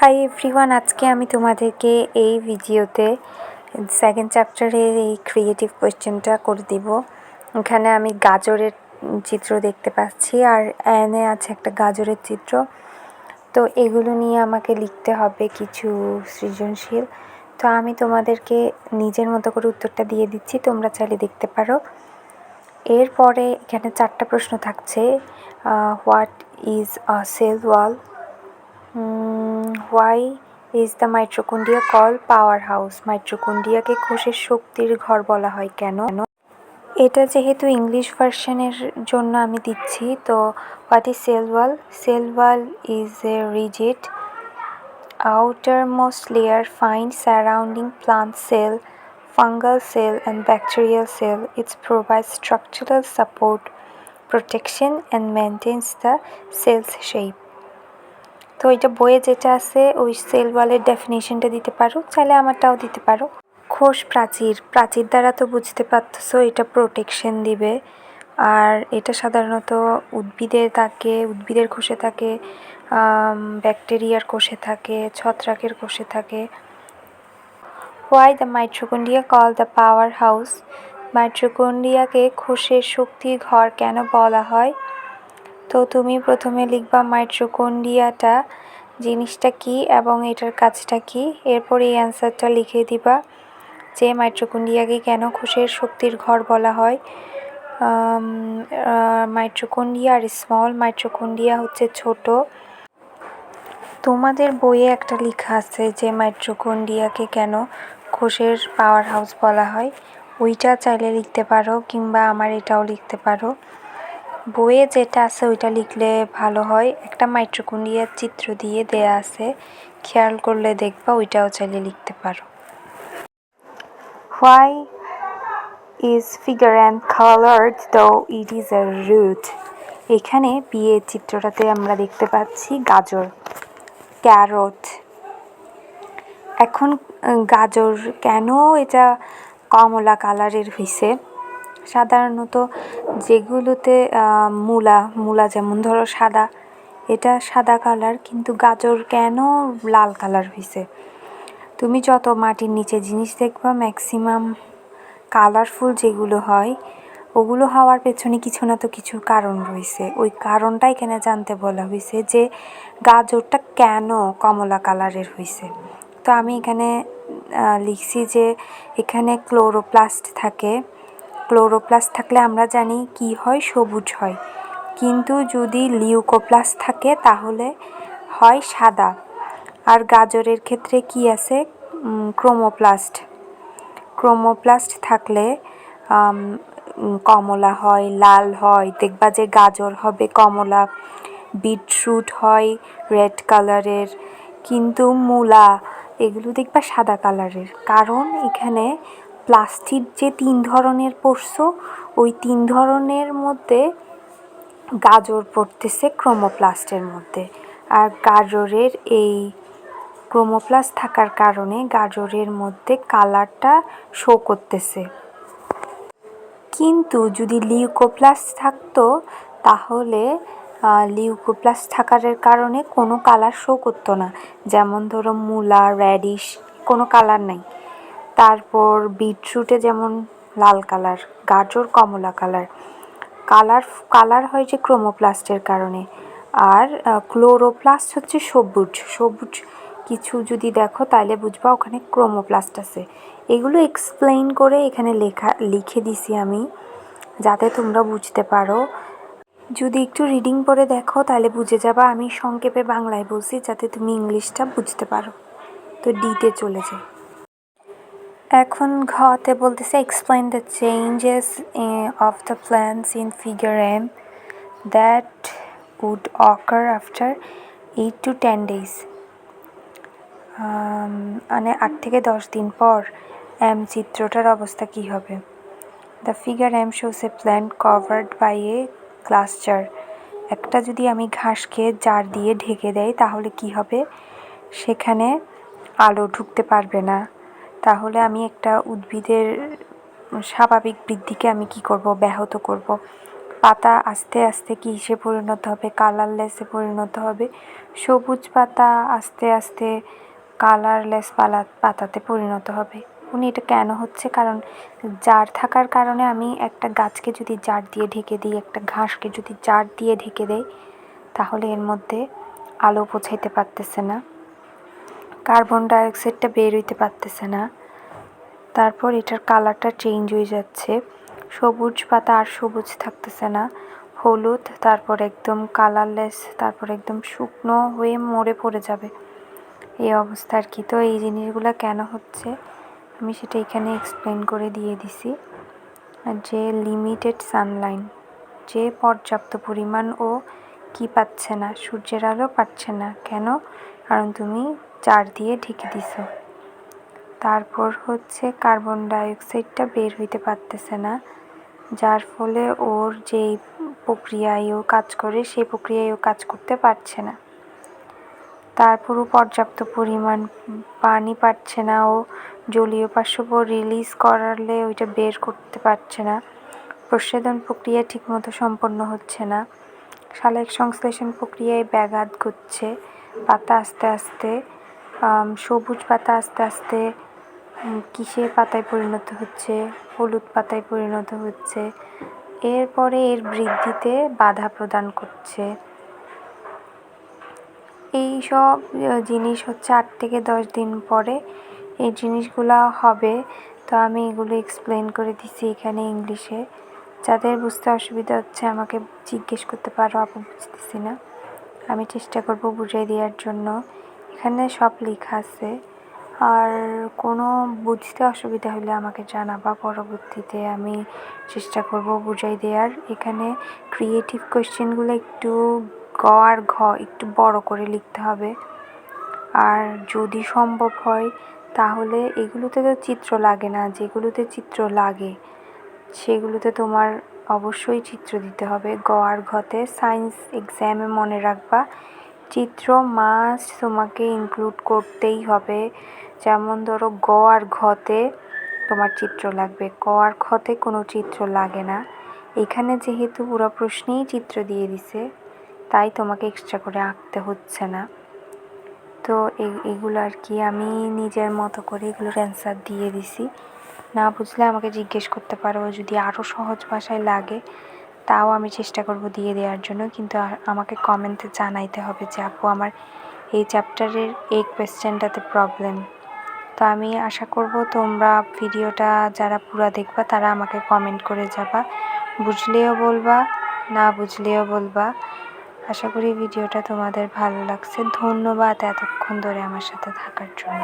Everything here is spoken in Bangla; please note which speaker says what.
Speaker 1: হাই এভরিওয়ান, আজকে আমি তোমাদেরকে এই ভিডিওতে সেকেন্ড চ্যাপ্টারের এই ক্রিয়েটিভ কোয়েশ্চেনটা করে দিব। এখানে আমি গাজরের চিত্র দেখতে পাচ্ছি আর অ্যানে আছে একটা গাজরের চিত্র। তো এগুলো নিয়ে আমাকে লিখতে হবে কিছু সৃজনশীল। তো আমি তোমাদেরকে নিজের মতো করে উত্তরটা দিয়ে দিচ্ছি, তোমরা চাইলে দেখতে পারো। এরপরে এখানে 4টা প্রশ্ন থাকছে। What is a cell wall? Why is the mitochondria called powerhouse? মাইটোকন্ড্রিয়াকে কোষের শক্তির ঘর বলা হয় কেন? এটা যেহেতু ইংলিশ ভার্সনের জন্য আমি দিচ্ছি, তো what is cell wall? Cell wall is a rigid outermost layer found surrounding plant cell, fungal cell and bacterial cell. It provides structural support, protection and maintains the cell's shape. তো এটা বইয়ে যেটা আছে ওই সেল ওয়ালের ডেফিনেশনটা দিতে পারো, চাইলে আমারটাও দিতে পারো। কোষ প্রাচীর, প্রাচীর দ্বারা তো বুঝতে পারতেছো এটা প্রোটেকশন দিবে। আর এটা সাধারণত উদ্ভিদের কোষে থাকে, ব্যাকটেরিয়ার কোষে থাকে, ছত্রাকের কোষে থাকে। Why the mitochondria call the powerhouse? মাইটোকন্ড্রিয়াকে কোষের শক্তির ঘর কেন বলা হয়? তো তুমি প্রথমে লিখবা মাইটোকন্ড্রিয়াটা জিনিসটা কি এবং এটার কাজটা কি। এরপর এই অ্যান্সারটা লিখে দিবা যে মাইটোকন্ড্রিয়াকে কেন কোষের শক্তির ঘর বলা হয়। মাইটোকন্ড্রিয়া আর স্মল মাইটোকন্ড্রিয়া হচ্ছে ছোট। তোমাদের বইয়ে একটা লেখা আছে যে মাইটোকন্ড্রিয়াকে কেন কোষের পাওয়ার হাউস বলা হয়, ওইটা চাইলে লিখতে পারো, কিংবা আমার এটাও লিখতে পারো। বইয়ে যেটা আছে ওইটা লিখলে ভালো হয়। একটা মাইটোকন্ড্রিয়ার চিত্র দিয়ে দেয়া আছে, খেয়াল করলে দেখবা, ওইটাও চাইলে লিখতে পারো। Why is figure and colored though it is a root? এখানে বিয়ের চিত্রটাতে আমরা দেখতে পাচ্ছি গাজর, ক্যারট। এখন গাজর কেন এটা কমলা কালারের হয়েছে? সাধারণত যেগুলোতে মূলা যেমন ধরো সাদা, এটা সাদা কালার, কিন্তু গাজর কেন লাল কালার হয়েছে? তুমি যত মাটির নিচে জিনিস দেখবা ম্যাক্সিমাম কালারফুল যেগুলো হয় ওগুলো হওয়ার পেছনে কিছু না তো কিছু কারণ রয়েছে। ওই কারণটা এখানে জানতে বলা হয়েছে যে গাজরটা কেন কমলা কালারের হয়েছে। তো আমি এখানে লিখছি যে এখানে ক্লোরোপ্লাস্ট থাকে। ক্লোরোপ্লাস্ট থাকলে আমরা জানি কি হয়, সবুজ হয়। কিন্তু যদি লিউকোপ্লাস্ট থাকে তাহলে হয় সাদা। আর গাজরের ক্ষেত্রে কি আছে? ক্রোমোপ্লাস্ট থাকলে কমলা হয়, লাল হয়। দেখবা যে গাজর হবে কমলা, বিটরুট হয় রেড কালারের, কিন্তু মূলা এগুলো দেখবা সাদা কালারের। কারণ এখানে প্লাস্টিড যে 3 ধরনের পড়ছো, ওই 3 ধরনের মধ্যে গাজর পড়তেছে ক্রোমোপ্লাস্টের মধ্যে। আর গাজরের এই ক্রোমোপ্লাস্ট থাকার কারণে গাজরের মধ্যে কালারটা শো করতেছে। কিন্তু যদি লিউকোপ্লাস্ট থাকতো তাহলে লিউকোপ্লাস্ট থাকার কারণে কোনো কালার শো করতো না। যেমন ধরো মূলা রেডিশ, কোনো কালার নাই। তারপর বিটরুটে যেমন লাল কালার, গাজর কমলা কালার। কালার হয় যে ক্রোমোপ্লাস্টের কারণে। আর ক্লোরোপ্লাস্ট হচ্ছে সবুজ কিছু যদি দেখো তাহলে বুঝবা ওখানে ক্রোমোপ্লাস্ট আছে। এগুলো এক্সপ্লেইন করে এখানে লিখে দিছি আমি, যাতে তোমরা বুঝতে পারো। যদি একটু রিডিং পড়ে দেখো তাহলে বুঝে যাবা আমি সংক্ষেপে বাংলায় বলছি, যাতে তুমি ইংলিশটা বুঝতে পারো। তো ডিতে চলে যাই। এখন ঘতে বলতেছে explain the changes of the plants in figure M that would occur after 8 to 10 days। মানে 8 থেকে 10 দিন পর এম চিত্রটার অবস্থা কী হবে? The figure M shows a plant covered by a glass jar. একটা যদি আমি ঘাসকে জার দিয়ে ঢেকে দেই তাহলে কি হবে? সেখানে আলো ঢুকতে পারবে না। তাহলে আমি একটা উদ্ভিদের স্বাভাবিক বৃদ্ধিকে আমি কি করব? ব্যাহত করব। পাতা আস্তে আস্তে কিসে পরিণত হবে, কালারলেসে পরিণত হবে। সবুজ পাতা আস্তে আস্তে কালারলেস পাতাতে পরিণত হবে। উনি এটা কেন হচ্ছে, কারণ জার থাকার কারণে আমি একটা গাছকে যদি জার দিয়ে ঢেকে দিই, একটা ঘাসকে যদি জার দিয়ে ঢেকে দেই, তাহলে এর মধ্যে আলো পৌঁছাইতে পারতেছে না, কার্বন ডাইঅক্সাইডটা বের হইতে পারতেছে না। তারপর এটার কালারটা চেঞ্জ হয়ে যাচ্ছে, সবুজ পাতা আর সবুজ থাকতেছে না, হলুদ, তারপর একদম কালারলেস, তারপর একদম শুকনো হয়ে মরে পড়ে যাবে এই অবস্থা আর কি। তো এই জিনিসগুলো কেন হচ্ছে আমি সেটা এখানে এক্সপ্লেন করে দিয়ে দিছি। যে লিমিটেড সানলাইন, যে পর্যাপ্ত পরিমাণ ও কি পাচ্ছে না, সূর্যের আলো পাচ্ছে না। কেন? কারণ তুমি জার দিয়ে ঢেকে দিছো। তারপর হচ্ছে কার্বন ডাইঅক্সাইডটা বের হইতে পারতেছে না, যার ফলে ওর যেই প্রক্রিয়ায় ও কাজ করে সেই প্রক্রিয়ায় ও কাজ করতে পারছে না। তারপরও পর্যাপ্ত পরিমাণ পানি পাচ্ছে না, ও জলীয় বাষ্প রিলিজ করালে ওইটা বের করতে পারছে না। প্রস্বেদন প্রক্রিয়া ঠিকমতো সম্পন্ন হচ্ছে না, সালোক সংশ্লেষণ প্রক্রিয়ায় ব্যাঘাত ঘটছে। পাতা আস্তে আস্তে সবুজ পাতা আস্তে আস্তে কিসের পাতায় পরিণত হচ্ছে, হলুদ পাতায় পরিণত হচ্ছে। এরপরে এর বৃদ্ধিতে বাধা প্রদান করছে। এই সব জিনিস হচ্ছে 8 থেকে 10 দিন পরে এই জিনিসগুলো হবে। তো আমি এগুলো এক্সপ্লেন করে দিছি এখানে ইংলিশে। যাদের বুঝতে অসুবিধা হচ্ছে আমাকে জিজ্ঞেস করতে পারো, আপু বুঝতেছি না, আমি চেষ্টা করব বুঝিয়ে দেওয়ার জন্য। এখানে সব লেখা আছে, আর কোনো বুঝতে অসুবিধা হলে আমাকে জানাবা, পরবর্তীতে আমি চেষ্টা করব বুঝাই দেওয়ার। এখানে ক্রিয়েটিভ কোয়েশ্চেনগুলো একটু গ আর ঘ একটু বড় করে লিখতে হবে, আর যদি সম্ভব হয় তাহলে এগুলোতে তো চিত্র লাগে না, যেগুলোতে চিত্র লাগে সেগুলোতে তোমার অবশ্যই চিত্র দিতে হবে। গ আর ঘতে সায়েন্স এক্সামে মনে রাখবা চিত্র মাস্ট তোমাকে ইনক্লুড করতেই হবে। যেমন ধরো গ আর ঘতে তোমার চিত্র লাগবে, ক আর খতে কোনো চিত্র লাগে না। এখানে যেহেতু পুরো প্রশ্নেই চিত্র দিয়ে দিছে, তাই তোমাকে এক্সট্রা করে আঁকতে হচ্ছে না। তো এগুলো আর কি আমি নিজের মতো করে এগুলোর অ্যান্সার দিয়ে দিছি। না বুঝলে আমাকে জিজ্ঞেস করতে পারো, যদি আরও সহজ ভাষায় লাগে তাও আমি চেষ্টা করব দিয়ে দেওয়ার জন্য, কিন্তু আমাকে কমেন্টে জানাইতে হবে যে আপু আমার এই চ্যাপ্টারের এই কোয়েশ্চেনটাতে প্রবলেম। তো আমি আশা করব তোমরা ভিডিওটা যারা পুরো দেখবা তারা আমাকে কমেন্ট করে যাবা, বুঝলেও বলবা, না বুঝলেও বলবা। আশা করি ভিডিওটা তোমাদের ভালো লাগছে। ধন্যবাদ এতক্ষণ ধরে আমার সাথে থাকার জন্য।